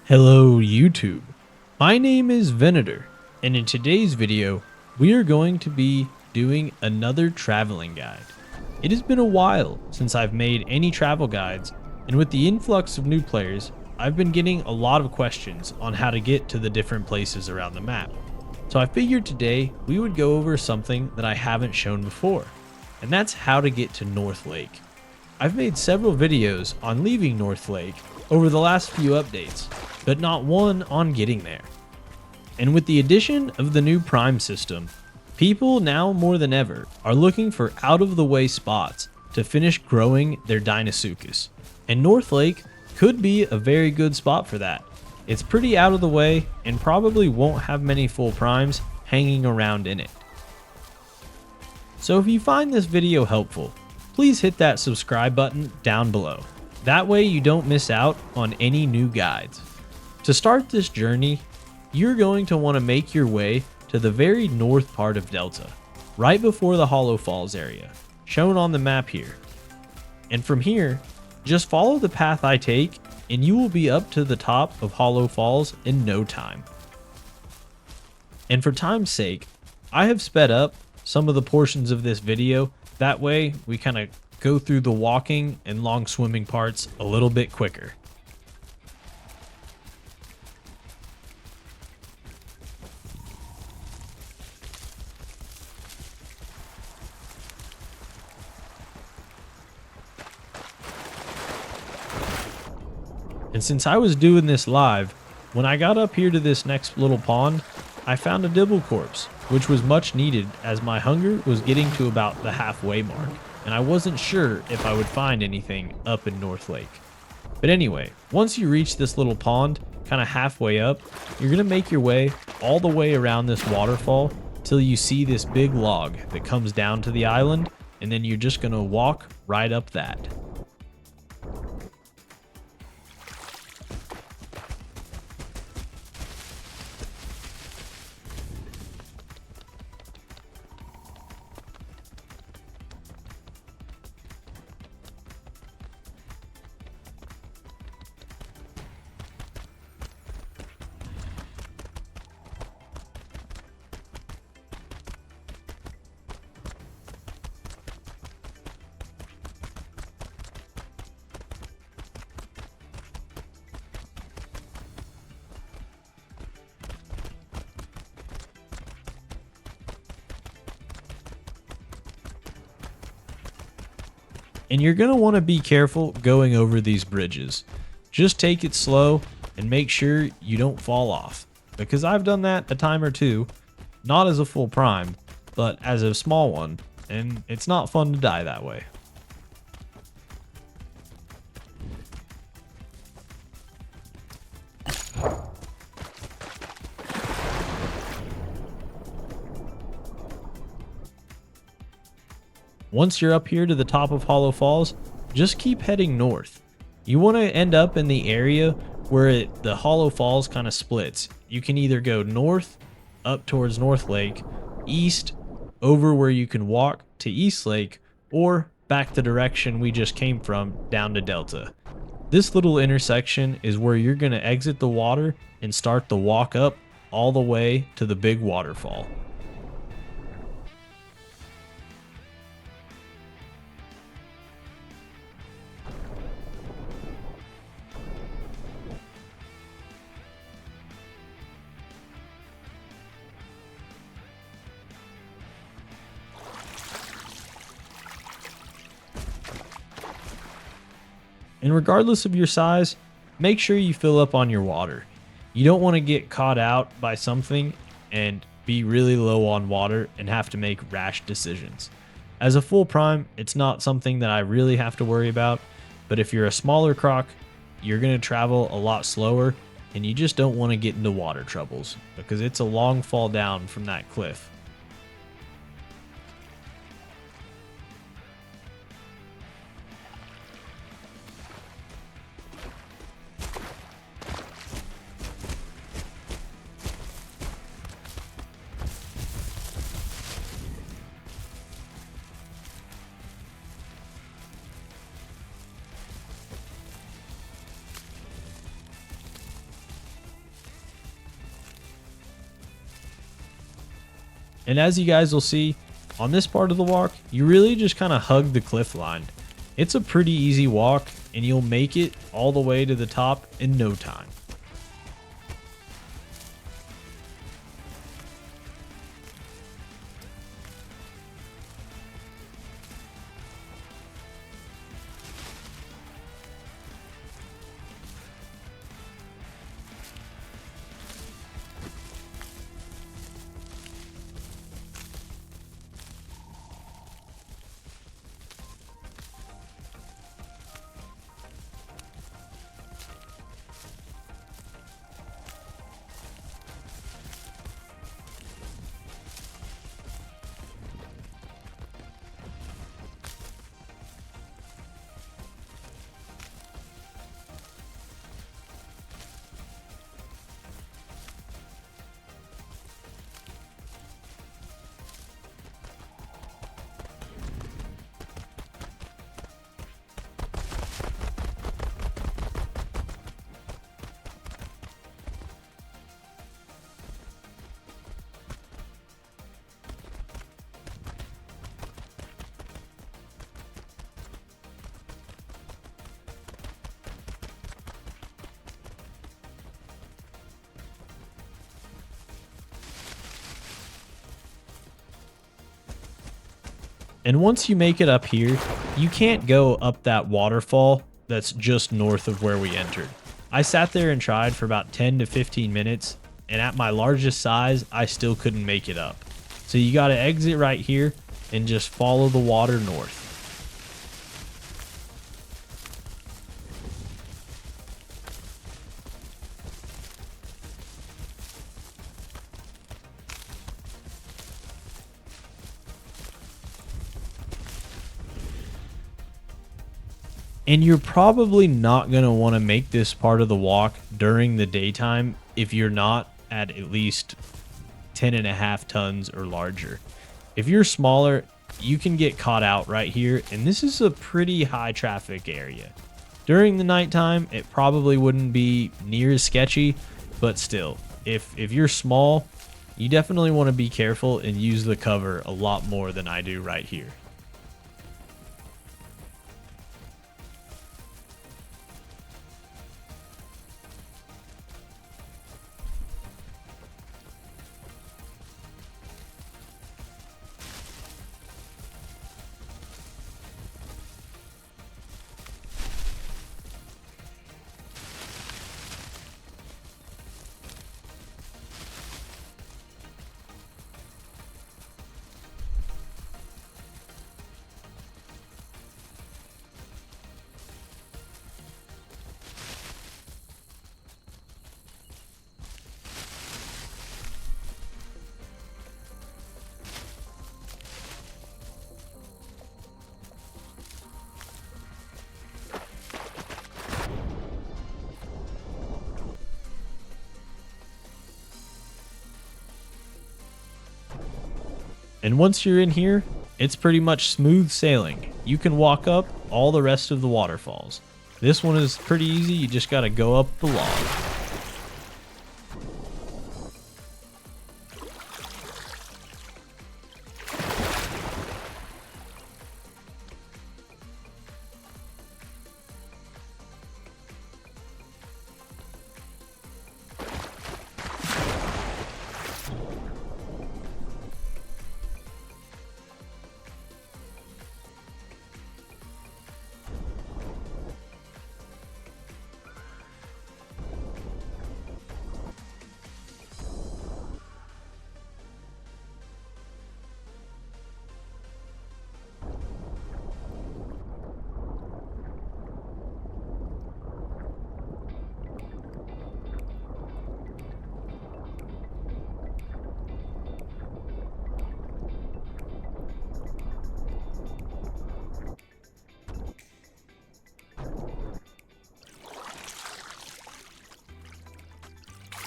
Hello YouTube, my name is Venator, and in today's video we are going to be doing another traveling guide. It has been a while since I've made any travel guides, and with the influx of new players, I've been getting a lot of questions on how to get to the different places around the map. So I figured today we would go over something that I haven't shown before, and that's how to get to North Lake. I've made several videos on leaving North Lake over the last few updates, but not one on getting there. And with the addition of the new Prime system, people now more than ever are looking for out-of-the-way spots to finish growing their Deinosuchus. And North Lake could be a very good spot for that. It's pretty out of the way and probably won't have many full primes hanging around in it. So if you find this video helpful, please hit that subscribe button down below. That way you don't miss out on any new guides. To start this journey, you're going to want to make your way to the very north part of Delta, right before the Hollow Falls area, shown on the map here. And from here, just follow the path I take and you will be up to the top of Hollow Falls in no time. And for time's sake, I have sped up some of the portions of this video, that way we kind of go through the walking and long swimming parts a little bit quicker. And since I was doing this live, when I got up here to this next little pond, I found a dibble corpse, which was much needed as my hunger was getting to about the halfway mark, and I wasn't sure if I would find anything up in North Lake. But anyway, once you reach this little pond, kind of halfway up, you're going to make your way all the way around this waterfall till you see this big log that comes down to the island, and then you're just going to walk right up that. And you're going to want to be careful going over these bridges. Just take it slow and make sure you don't fall off, because I've done that a time or two, not as a full prime, but as a small one, and it's not fun to die that way. Once you're up here to the top of Hollow Falls, just keep heading north. You want to end up in the area where the Hollow Falls kind of splits. You can either go north, up towards North Lake, east, over where you can walk to East Lake, or back the direction we just came from down to Delta. This little intersection is where you're going to exit the water and start the walk up all the way to the big waterfall. And regardless of your size, make sure you fill up on your water. You don't want to get caught out by something and be really low on water and have to make rash decisions. As a full prime, it's not something that I really have to worry about, but if you're a smaller croc, you're going to travel a lot slower and you just don't want to get into water troubles because it's a long fall down from that cliff. And as you guys will see, on this part of the walk, you really just kind of hug the cliff line. It's a pretty easy walk, and you'll make it all the way to the top in no time. And once you make it up here, you can't go up that waterfall that's just north of where we entered. I sat there and tried for about 10 to 15 minutes, and at my largest size, I still couldn't make it up. So you got to exit right here and just follow the water north. And you're probably not going to want to make this part of the walk during the daytime if you're not at least 10.5 tons or larger. If you're smaller, you can get caught out right here, and this is a pretty high traffic area. During the nighttime, it probably wouldn't be near as sketchy, but still, if you're small, you definitely want to be careful and use the cover a lot more than I do right here. And once you're in here, it's pretty much smooth sailing. You can walk up all the rest of the waterfalls. This one is pretty easy, you just gotta go up the log.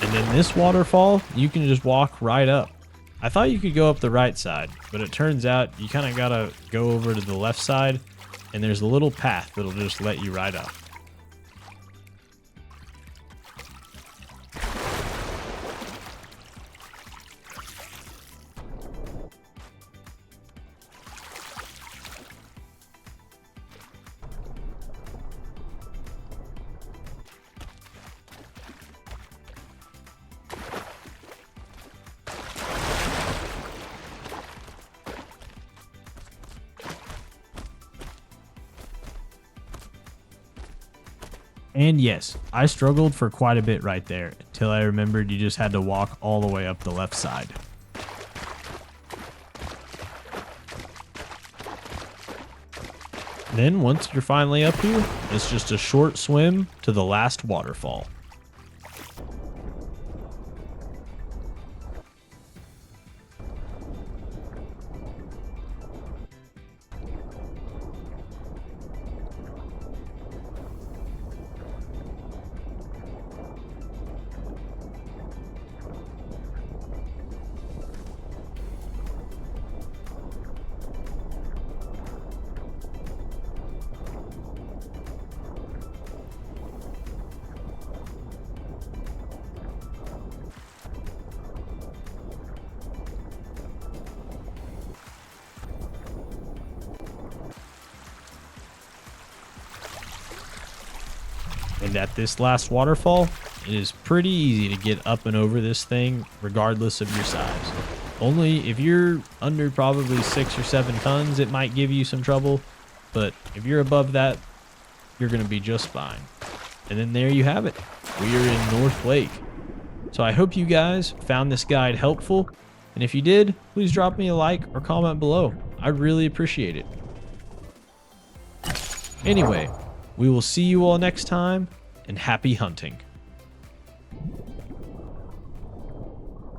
And then this waterfall, you can just walk right up. I thought you could go up the right side, but it turns out you kind of gotta go over to the left side, and there's a little path that'll just let you right up. And yes, I struggled for quite a bit right there until I remembered you just had to walk all the way up the left side. Then once you're finally up here, it's just a short swim to the last waterfall. And at this last waterfall, it is pretty easy to get up and over this thing regardless of your size. Only if you're under probably 6 or 7 tons, it might give you some trouble. But if you're above that, you're going to be just fine. And then there you have it. We are in North Lake. So I hope you guys found this guide helpful. And if you did, please drop me a like or comment below. I'd really appreciate it. Anyway, we will see you all next time, and happy hunting.